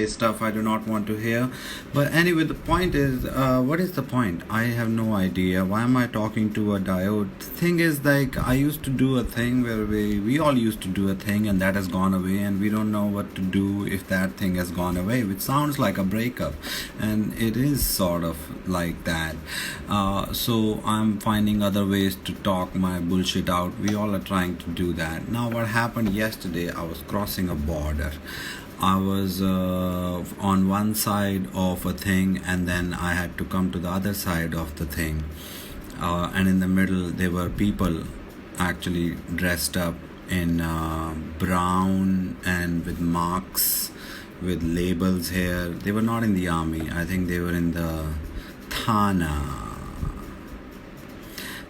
stuff I do not want to hear. But anyway, the point is, what is the point? I have no idea. Why am I talking to a diode? The thing is, like, I used to do a thing where we all used to do a thing, and that has gone away, and we don't know what to do if that thing has gone away, which sounds like a breakup, and it is sort of like that. So I'm finding other ways to talk my bullshit out. We all are trying to do that. Now, what happened yesterday? I was crossing a border. I was on one side of a thing, and then I had to come to the other side of the thing. And in the middle, there were people actually dressed up in brown and with marks, with labels here. They were not in the army. I think they were in the Thana.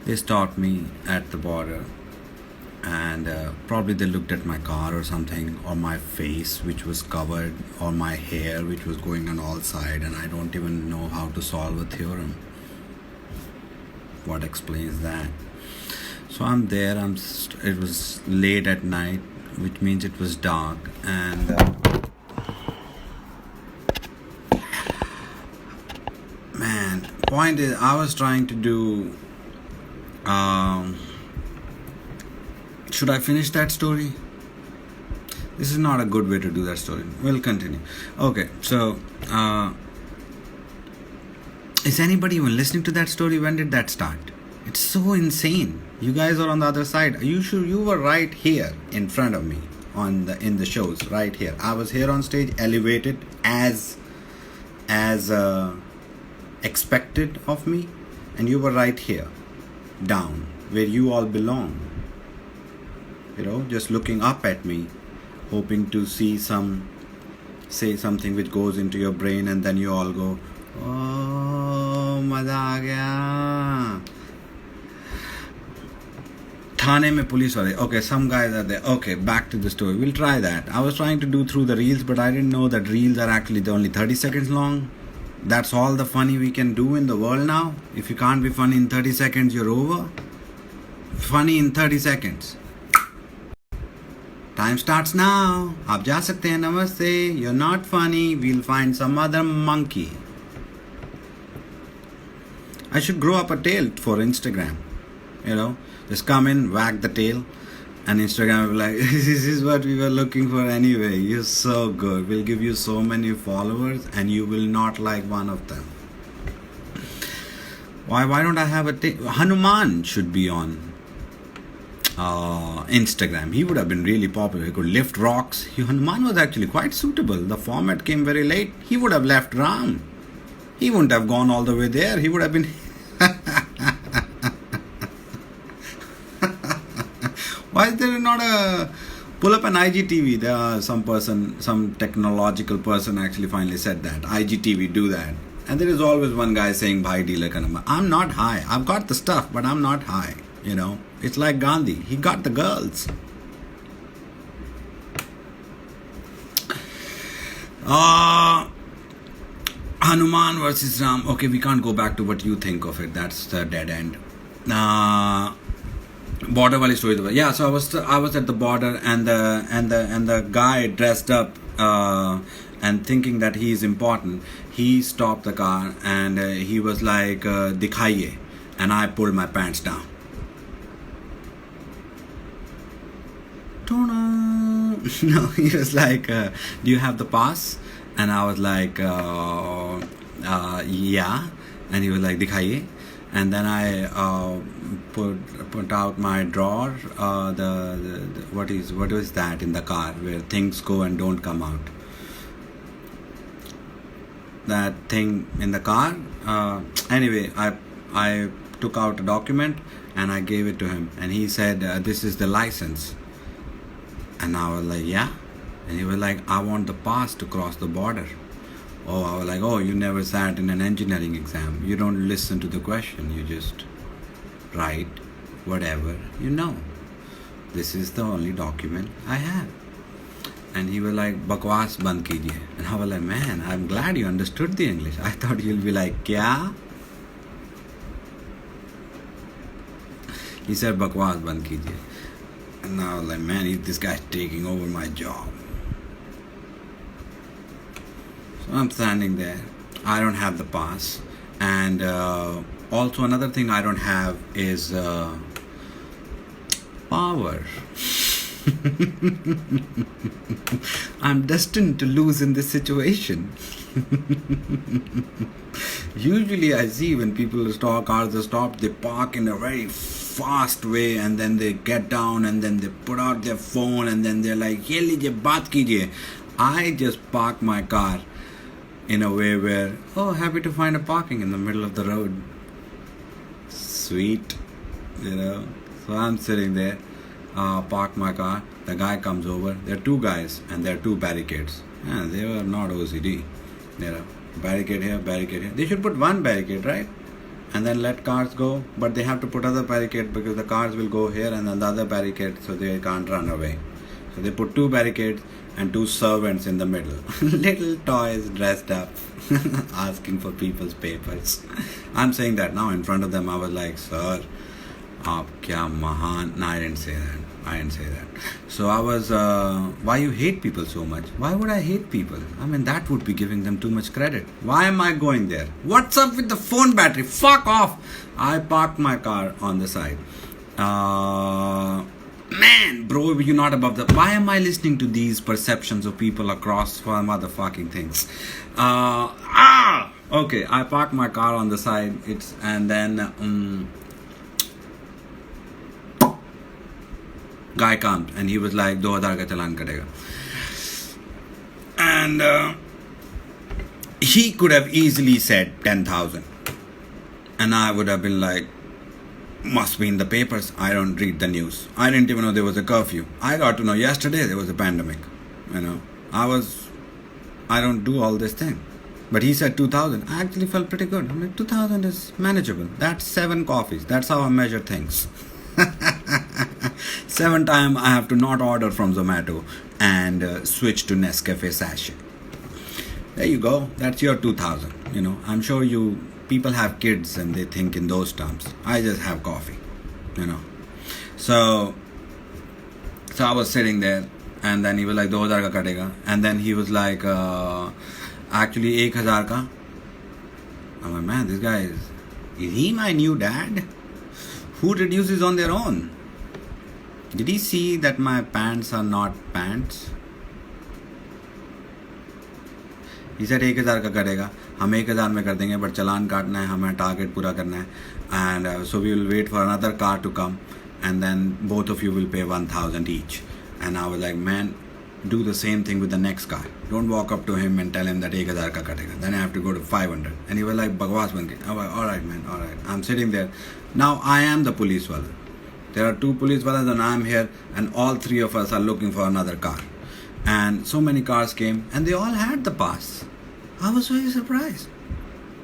They stopped me at the border, and probably they looked at my car or something, or my face which was covered, or my hair which was going on all sides, and I don't even know how to solve a theorem. What explains that? So I'm there. It was late at night, which means it was dark, and man, point is, I was trying to do. Should I finish that story? This is not a good way to do that story. We'll continue. Okay, so is anybody even listening to that story? When did that start? It's so insane. You guys are on the other side. You were right here in front of me in the shows, right here. I was here on stage, elevated as expected of me, and you were right here, down, where you all belong. Just looking up at me, hoping to say something which goes into your brain, and then you all go, oh, maza aa gaya. Thane mein police wale. Okay, some guys are there. Okay, back to the story. We'll try that. I was trying to do through the reels, but I didn't know that reels are actually only 30 seconds long. That's all the funny we can do in the world now. If you can't be funny in 30 seconds, you're over. Funny in 30 seconds. Time starts now. आप जा सकते हैं. Namaste. You're not funny. We'll find some other monkey. I should grow up a tail for Instagram. Just come in, wag the tail, and Instagram will be like, this is what we were looking for anyway. You're so good. We'll give you so many followers, and you will not like one of them. Why don't I have a tail? Hanuman should be on Instagram. He would have been really popular. He could lift rocks. Hanuman was actually quite suitable. The format came very late. He would have left Ram. He wouldn't have gone all the way there. He would have been why is there not a pull up an IGTV? There are some technological person actually finally said that IGTV do that, and there is always one guy saying bhai dealer ka number. I'm not high. I've got the stuff, but I'm not high. It's like Gandhi. He got the girls. Hanuman versus Ram. Okay, we can't go back to what you think of it. That's the dead end. Border wali story. Yeah, so I was at the border, and the guy dressed up and thinking that he is important. He stopped the car, and he was like, "Dikhaiye," and I pulled my pants down. No, he was like, do you have the pass? And I was like, yeah. And he was like, dikhaiye. And then I put out my drawer, what is that in the car where things go and don't come out? That thing in the car. Anyway, I took out a document and I gave it to him, and he said, this is the license. And I was like, yeah. And he was like, I want the pass to cross the border. Oh, I was like, oh, you never sat in an engineering exam. You don't listen to the question. You just write whatever you know. This is the only document I have. And he was like, bakwas band kijiye. And I was like, man, I'm glad you understood the English. I thought you'll be like, kya? He said, bakwas band kijiye. And I was like, man, this guy's taking over my job. So I'm standing there. I don't have the pass. And also another thing I don't have is power. I'm destined to lose in this situation. Usually I see when people stop, cars are stopped, they park in a very fast way and then they get down and then they put out their phone and then they're like, ye lijiye, baat kijiye. I just park my car in a way where, oh, happy to find a parking in the middle of the road. Sweet, you know. So I'm sitting there, park my car. The guy comes over. There are two guys and there are two barricades. Yeah, they were not OCD. There are barricade here, barricade here. They should put one barricade, right? And then let cars go. But they have to put other barricade because the cars will go here and then the other barricade so they can't run away. So they put two barricades and two servants in the middle. Little toys dressed up, asking for people's papers. I'm saying that now in front of them. I was like, sir, aap kya mahan. No, I didn't say that. So I was, why you hate people so much? Why would I hate people? I mean, that would be giving them too much credit. Why am I going there? What's up with the phone battery? Fuck off. I parked my car on the side. Man, bro, you're not above the... Why am I listening to these perceptions of people across for motherfucking things? Okay, I parked my car on the side. And then... guy comes and he was like 2000 ka chalan kadega, and he could have easily said 10,000 and I would have been like, must be in the papers. I don't read the news. I didn't even know there was a curfew. I got to know yesterday there was a pandemic. You know, I don't do all this thing. But he said 2,000. I actually felt pretty good. I'm like, 2,000 is manageable. That's 7 coffees. That's how I measure things. 7 times I have to not order from Zomato and switch to Nescafe sachet. There you go. That's your 2,000. You know, I'm sure people have kids and they think in those terms. I just have coffee. You know. So I was sitting there and then he was like 2000 ka katega, and then he was like actually 1000 ka. I'm like, man, this guy is he my new dad? Who reduces on their own? Did he see that my pants are not pants? He said 1000 का करेगा, हम 1000 में कर देंगे, but चालान काटना है, हमें target पूरा करना है, and so we will wait for another car to come, and then both of you will pay 1,000 each. And I was like, man, do the same thing with the next car. Don't walk up to him and tell him that 1000 ka katega. Then I have to go to 500. And he was like, Bagwas ban ke. I was like, alright man, alright. I'm sitting there. Now I am the police wala. There are 2 police walas and I'm here, and all 3 of us are looking for another car. And so many cars came and they all had the pass. I was very surprised.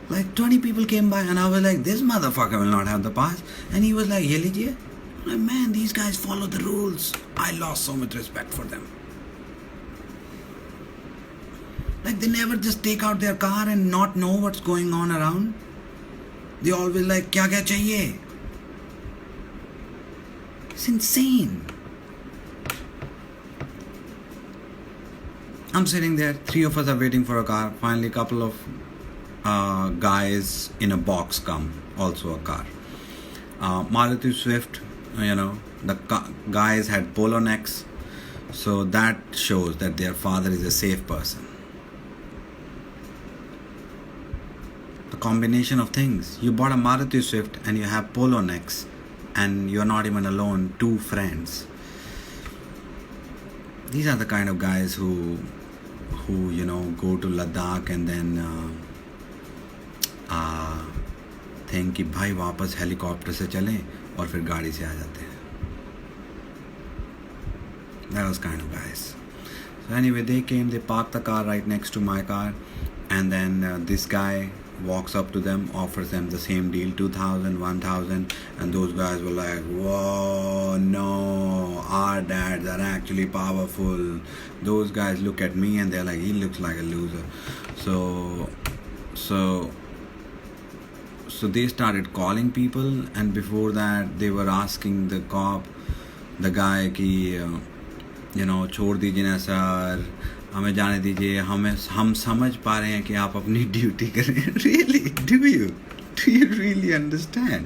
Like 20 people came by and I was like, this motherfucker will not have the pass. And he was like, ye lijiye. I'm like, man, these guys follow the rules. I lost so much respect for them. Like they never just take out their car and not know what's going on around. They always like, kya chahiye? It's insane. I'm sitting there, 3 of us are waiting for a car. Finally, a couple of guys in a box come, also a car. Maruti Swift, you know, the guys had polo necks. So that shows that their father is a safe person. The combination of things. You bought a Maruti Swift and you have polo necks and you're not even alone, 2 friends. These are the kind of guys who you know, go to Ladakh and then think कि भाई वापस helicopter से चलें और फिर गाड़ी से आ जाते हैं. That was kind of guys. So anyway, they came, they parked the car right next to my car, and then this guy walks up to them, offers them the same deal, 2,000, 1,000, and those guys were like, whoa, no, our dads are actually powerful. Those guys look at me and they're like, he looks like a loser. So they started calling people, and before that they were asking the cop, the guy ki, you know, chhod dijiye na sir, हमें जाने दीजिए, हम समझ पा रहे हैं कि आप अपनी ड्यूटी कर रहे हैं. Really? Do you really understand?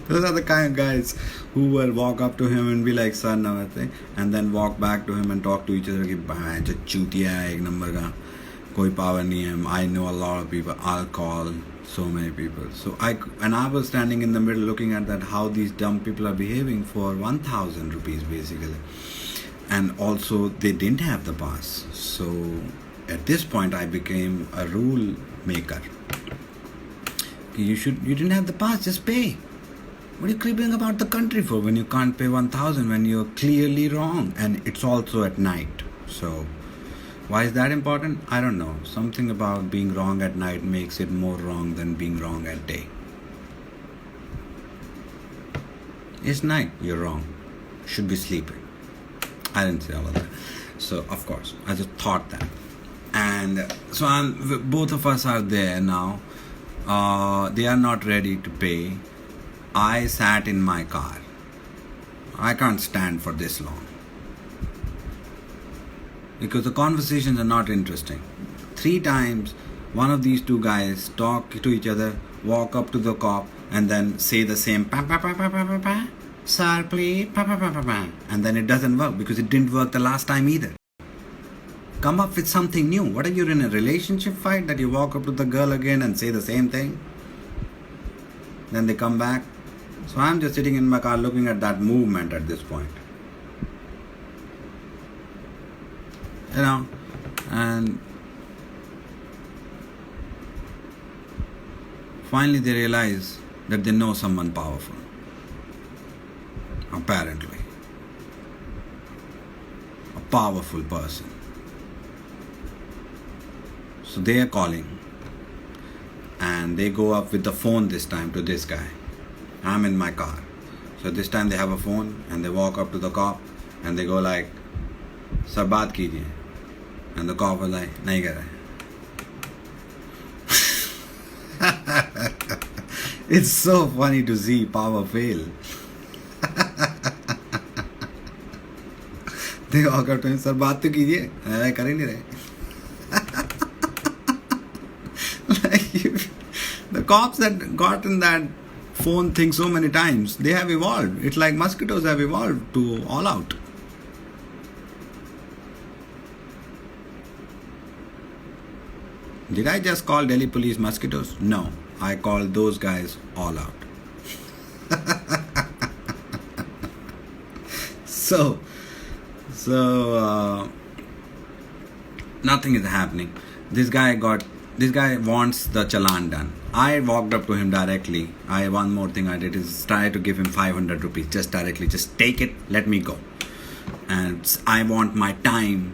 Those are the kind of guys who will walk up to him and be like, "Sir, namaste," and then walk back to him and talk to each other कि भाई जो चूतिया है एक number का, कोई power नहीं है. I know a lot of people. I'll call so many people. So I was standing in the middle looking at that, how these dumb people are behaving for 1,000 rupees basically. And also they didn't have the pass. So at this point I became a rule maker. You didn't have the pass, just pay. What are you creeping about the country for when you can't pay 1,000 when you're clearly wrong, and it's also at night? So why is that important? I don't know. Something about being wrong at night makes it more wrong than being wrong at day. It's night, you're wrong. Should be sleeping. I didn't say all of that. So of course, I just thought that. And so both of us are there now. They are not ready to pay. I sat in my car. I can't stand for this long. Because the conversations are not interesting. 3 times, one of these 2 guys talk to each other, walk up to the cop, and then say the same pa pa pa pa pa pa pa, sir please pa pa pa pa pa, and then it doesn't work because it didn't work the last time either. Come up with something new. What are you in a relationship fight that you walk up to the girl again and say the same thing? Then they come back. So I'm just sitting in my car looking at that movement at this point. You know, and finally they realize that they know someone powerful. Apparently. A powerful person. So they are calling. And they go up with the phone this time to this guy. I'm in my car. So this time they have a phone and they walk up to the cop and they go like, "Sir, baat kijiye." And the cop was like, "Nahi kar rahe." It's so funny to see power fail. They walk up to him, "Sir, baat to kijiye." Kar hi nahi rahe. The cops that gotten that phone thing so many times, they have evolved. It's like mosquitoes have evolved to all out. Did I just call Delhi police mosquitoes? No, I called those guys all out. So nothing is happening. This guy wants the challan done. I walked up to him directly. One more thing I did is try to give him 500 rupees just directly. Just take it, let me go. And I want my time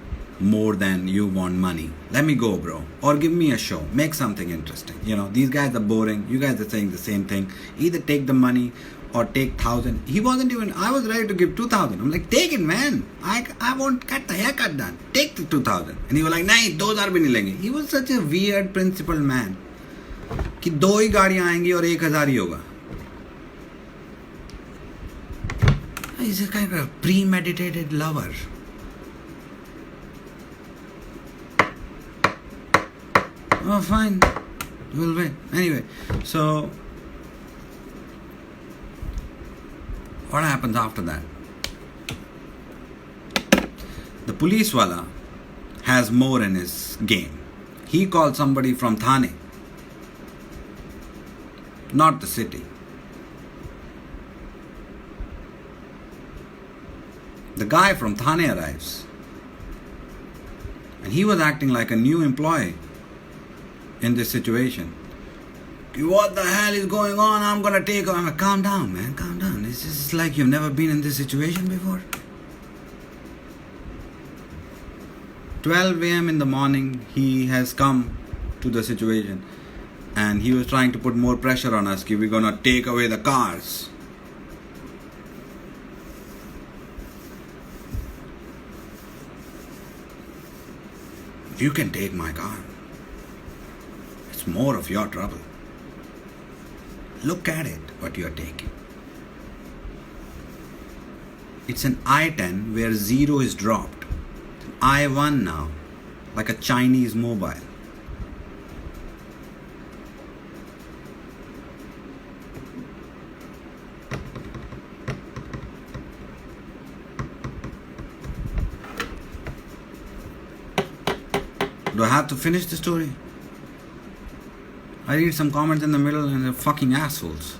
more than you want money. Let me go, bro. Or give me a show. Make something interesting. You know, these guys are boring. You guys are saying the same thing. Either take the money or take 1,000. He wasn't even, I was ready to give 2,000. I'm like, take it, man. I won't get the haircut done. Take the 2,000. And he was like, nahi, 2,000 bhi nahi lenge. He was such a weird principled man. कि 2 ही गाड़ियां आएंगी और 1,000 ही होगा. He's a kind of premeditated lover. Oh, fine. We'll wait. Anyway, so what happens after that? The police wala has more in his game. He called somebody from Thane, not the city. The guy from Thane arrives, and he was acting like a new employee in this situation. What the hell is going on? I'm gonna take him. I'm like, calm down, man, calm down. It's just like you've never been in this situation before. 12 a.m. in the morning, he has come to the situation, and he was trying to put more pressure on us. We're gonna take away the cars. You can take my car. It's more of your trouble. Look at it, what you're taking. It's an I-10 where 0 is dropped. I won now, like a Chinese mobile. Do I have to finish the story? I read some comments in the middle and they're fucking assholes.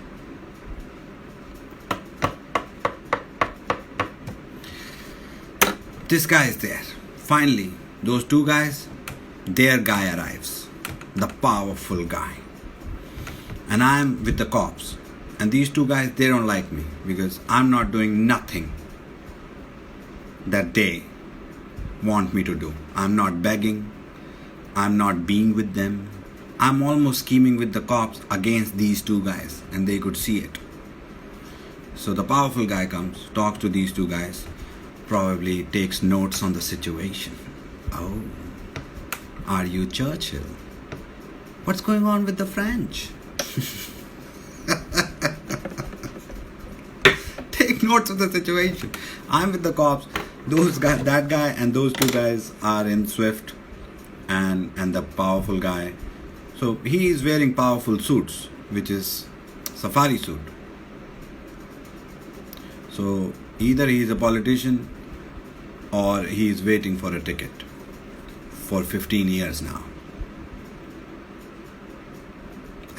This guy is there. Finally, those two guys, their guy arrives. The powerful guy. And I'm with the cops. And these two guys, they don't like me because I'm not doing nothing that they want me to do. I'm not begging. I'm not being with them. I'm almost scheming with the cops against these two guys, and they could see it. So the powerful guy comes, talks to these two guys, probably takes notes on the situation. Oh, are you Churchill? What's going on with the French? Take notes of the situation. I'm with the cops. Those guys, that guy and those two guys are in Swift, and the powerful guy. So he is wearing powerful suits, which is safari suit. So either he is a politician or he is waiting for a ticket for 15 years now.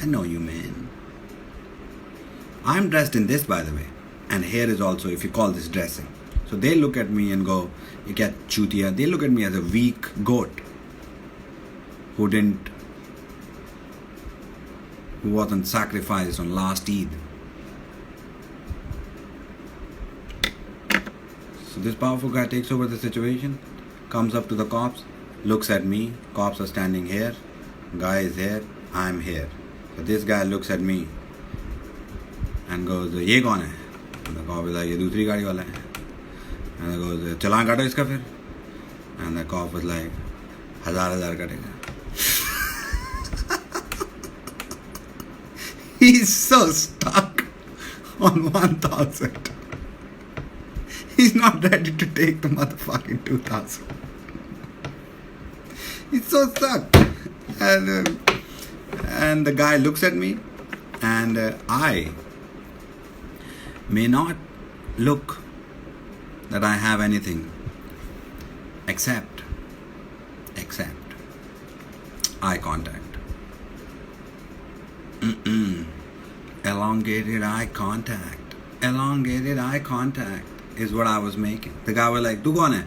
I know you, man. I'm dressed in this, by the way. And here is also, if you call this dressing. So they look at me and go, "You get chutiya." They look at me as a weak goat who wasn't sacrificed on last Eid. So this powerful guy takes over the situation, comes up to the cops, looks at me. Cops are standing here. Guy is here. I'm here. So this guy looks at me and goes, "Ye kaun hai?" And the cop is like, "Ye dusri gaadi wala hai." And he goes, "Chalan kato iska fir." And the cop was like, "1000 katega." He's so stuck on 1000. He's not ready to take the motherfucking 2000. He's so stuck. And the guy looks at me, and I may not look that I have anything except eye contact. Elongated eye contact. Elongated eye contact is what I was making. The guy was like, "Tu kaun hai?"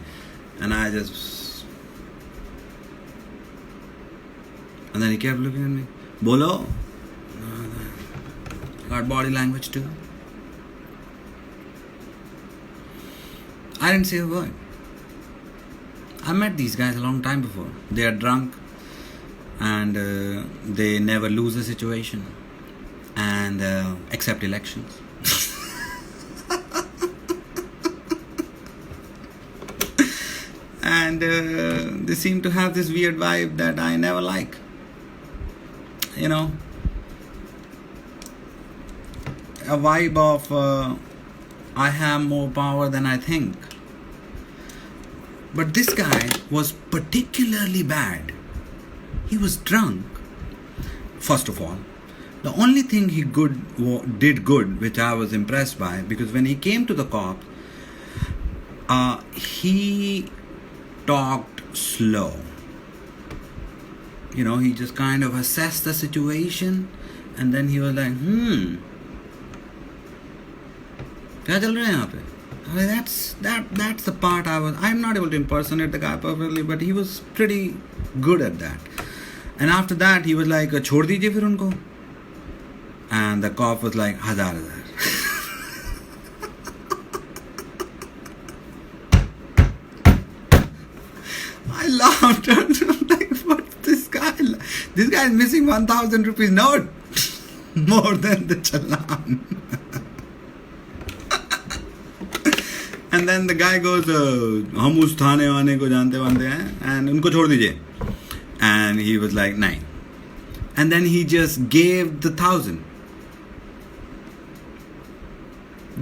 And I just... And then he kept looking at me. "Bolo." I got body language too. I didn't say a word. I met these guys a long time before. They are drunk and they never lose a situation and accept elections. And they seem to have this weird vibe that I never like. You know, a vibe of I have more power than I think. But this guy was particularly bad. He was drunk. First of all, the only thing he did good, which I was impressed by, because when he came to the cops, he talked slow. You know, he just kind of assessed the situation, and then he was like, क्या चल रहा है यहाँ पे? I mean, that's the part I'm not able to impersonate the guy perfectly, but he was pretty good at that. And after that, he was like, "छोड़ दीजिए फिर उनको." And the cop was like, "1000." I laughed. I'm like, "What's this guy? This guy is missing 1,000 rupees note, more than the challan." And then the guy goes, "हम उस थाने वाने को जानते हैं, and उनको छोड़ दीजिए." And he was like, "9." And then he just gave the 1,000.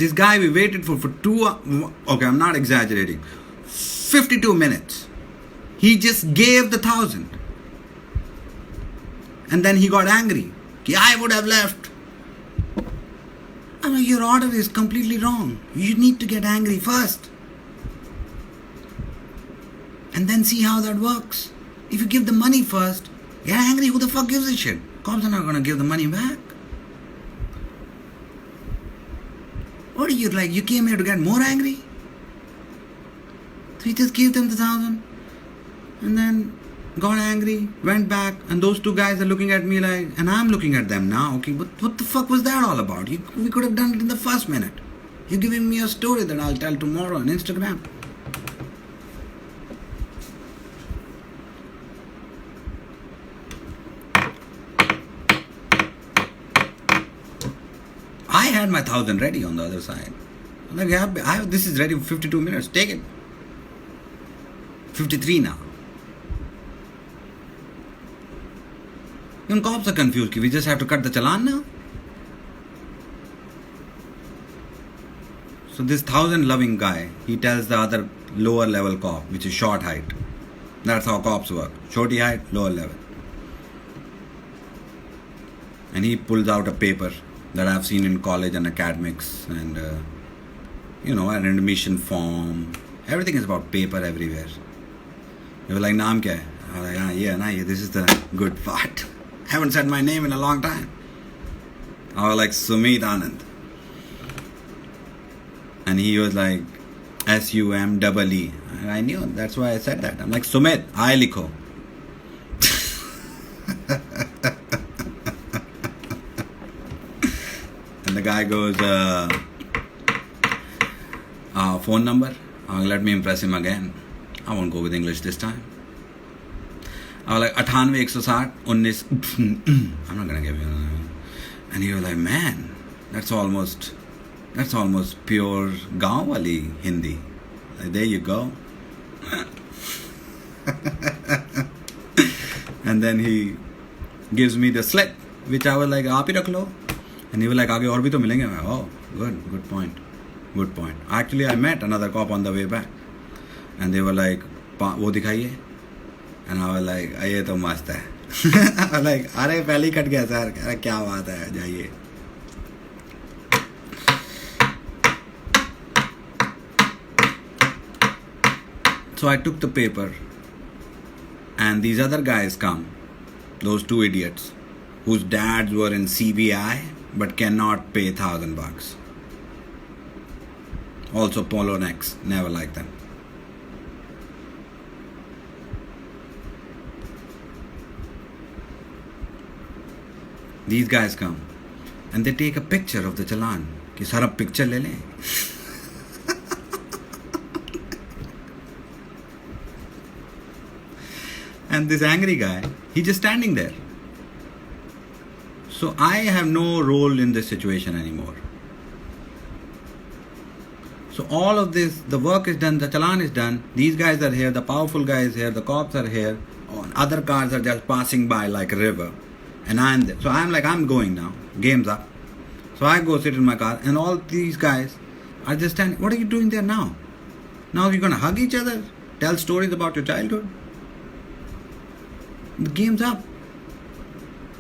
This guy we waited for 2 hours. Okay, I'm not exaggerating. 52 minutes. He just gave the 1,000. And then he got angry. I would have left. I mean, your order is completely wrong. You need to get angry first. And then see how that works. If you give the money first, get angry, who the fuck gives a shit? Cops are not going to give the money back. What are you like? You came here to get more angry? So he just gave them the 1,000. And then got angry, went back, and those two guys are looking at me like, and I'm looking at them now. Okay, but what the fuck was that all about? We could have done it in the first minute. You're giving me a story that I'll tell tomorrow on Instagram. I had my 1,000 ready on the other side. I'm like, this is ready for 52 minutes. Take it. 53 now. Even cops are confused. We just have to cut the challan now? So this 1,000 loving guy, he tells the other lower level cop, which is short height. That's how cops work. Shorty height, lower level. And he pulls out a paper that I've seen in college and academics and, an admission form. Everything is about paper everywhere. They were like, naam kya hai? I was like, yeah, this is the good part. I haven't said my name in a long time. I was like, Sumit Anand. And he was like, SUMEE. I knew, that's why I said that. I'm like, Sumit, I likho. And the guy goes, phone number? Let me impress him again. I won't go with English this time. I was like, 98 160 19. I'm not gonna give you. And he was like, man, that's almost pure gaon wali Hindi. Like, there you go. And then he gives me the slip, which I was like, aap hi rakh lo. And he was like, aage aur bhi to milenge. Oh, good point. Actually, I met another cop on the way back. And they were like, wo dikhaiye. And I was like, ये तो मस्त है. I was like, अरे पहले ही cut गया sir. अरे क्या बात है, जाइए. So I took the paper, and these other guys come, those two idiots, whose dads were in CBI but cannot pay $1,000. Also polo necks, never liked them. These guys come and they take a picture of the challan. Ki sir, ab picture le le. And this angry guy, he's just standing there. So I have no role in this situation anymore. So all of this, the work is done, the challan is done. These guys are here, the powerful guy is here, the cops are here. Other cars are just passing by like a river. And I'm there. So I'm like, I'm going now. Game's up. So I go sit in my car and all these guys are just standing. What are you doing there now? Now you're going to hug each other? Tell stories about your childhood? The game's up.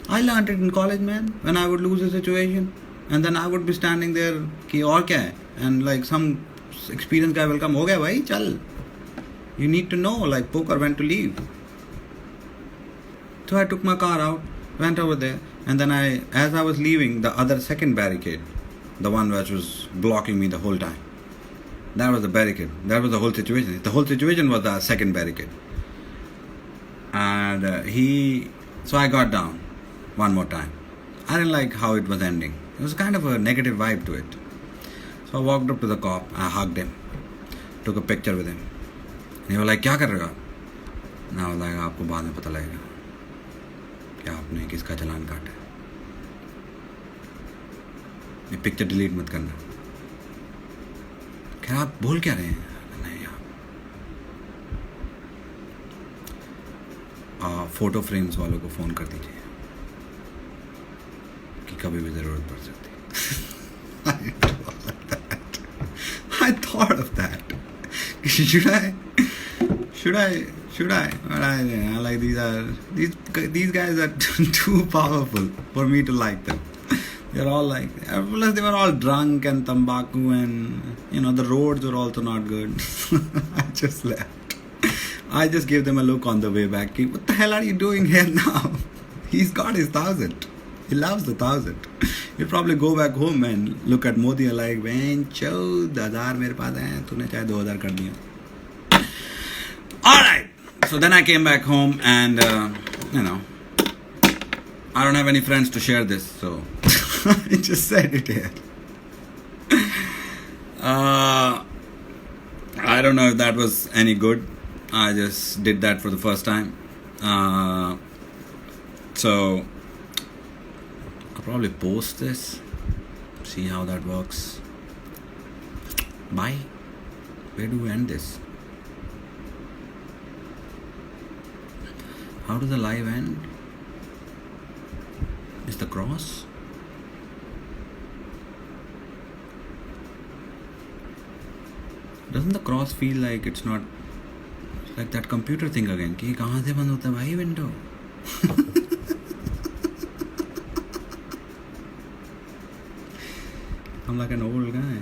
I learned it in college, man. When I would lose a situation. And then I would be standing there. Ki aur kya hai? And like some experienced guy will come. Ho gaya bhai, chal. You need to know, like poker, when to leave. So I took my car out. Went over there, and then as I was leaving the other second barricade, the one which was blocking me the whole time, that was the barricade. That was the whole situation. The whole situation was the second barricade. And so I got down one more time. I didn't like how it was ending. It was kind of a negative vibe to it. So I walked up to the cop, I hugged him, took a picture with him. And he was like, kya kar rahe ho? And I was like, aapko baad mein pata lagega. क्या आपने किसका चलान काटा है. ये picture delete मत करना. क्या आप बोल क्या रहे हैं? नहीं आप फोटो फ्रेम्स वालों को फ़ोन कर दीजिए कि कभी भी ज़रूरत पड़ सकती है. I thought of that. Should I Should I? But I like these guys are too powerful for me to like them. They're all like, plus they were all drunk and tambaku, and the roads were also not good. I just left. I just gave them a look on the way back. What the hell are you doing here now? He's got his 1,000. He loves the 1,000. He'll probably go back home and look at Modi and like, "Man, 14,000 मेरे पास हैं, तूने चाहे 2,000 कर दिया." All right. So then I came back home, and I don't have any friends to share this, so I just said it here. I don't know if that was any good. I just did that for the first time. So I'll probably post this, see how that works. Bye. Where do we end this? How does the live end? Is the cross? Doesn't the cross feel like it's not like that computer thing again? कि कहाँ से बंद होता है भाई window? I'm like an old guy.